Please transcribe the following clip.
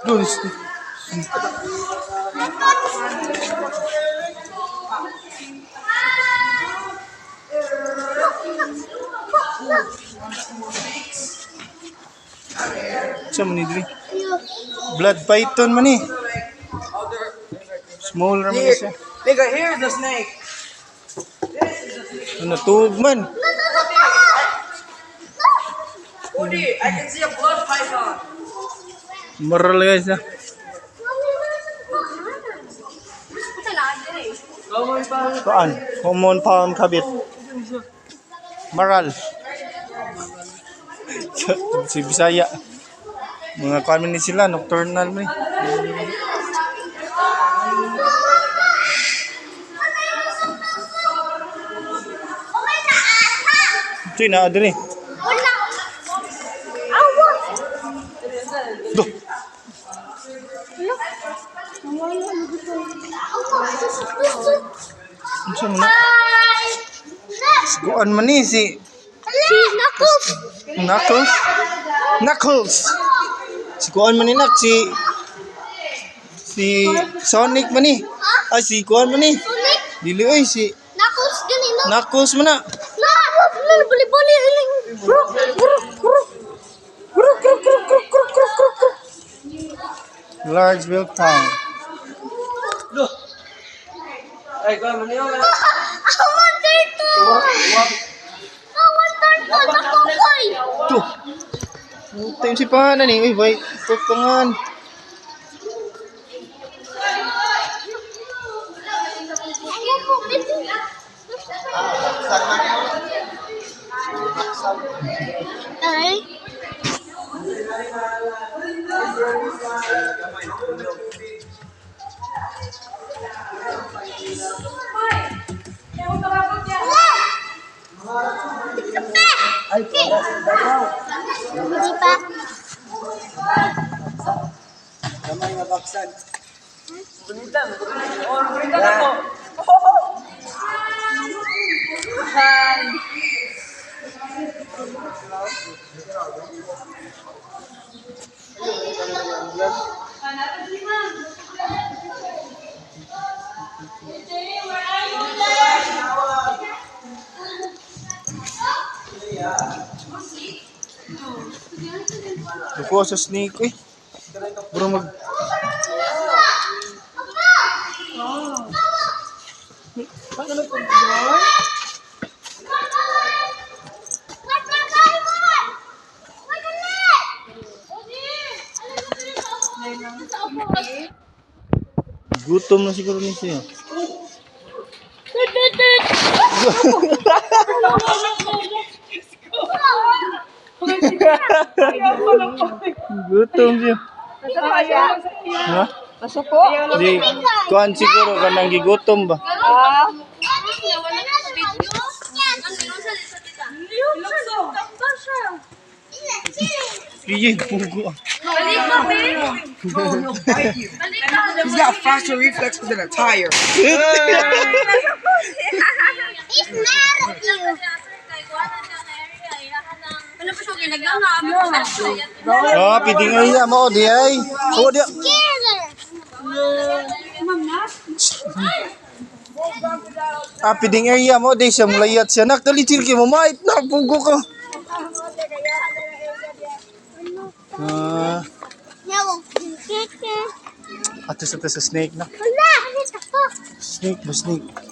Doon. Sa man ni blood python man ni. Small raman Here, siya. nigga, here's the snake. Natug man. Woody, I can see a blood python. Maral guys na. Saan? Common palm kabit. Maral. Si Bisaya. Mga kami ni sila, nocturnal mo eh. Ito yung naadun eh. Duh. Ano mo na? Siguan man eh si Knuckles. Knuckles. Siguan man ni Nak si Sonic man eh. Ay si Kuan man eh. Dili oy si Knuckles ganito. Knuckles man na. Bali-bali. Large milk town. Ay, come on, yun. Awan dito. Awan dito. Nakukoy. Tuh. Puta si pangalan eh. Uy, boy. Tutungan. Ay. Ay, Hindi pa. kamay nga baksan. Bunitan. Oh, bunitan ako. Hi. Luko sa snake eh. Bro mag... Gutom na siguro ni siya. Gutom siya. Ha? Masuko? Di, kuan siguro kanang gigutom ba? Iye, pugo. No, thank you. He's got faster reflexes than a tire. He's mad at you. Oh, piding ay mo di ay. Oh, di. Piding area mo di siya mulayat siya. Nak dali cirki mo mait na pugo ko. Ato sa snake na. Wala, hanit ako. Snake ba snake?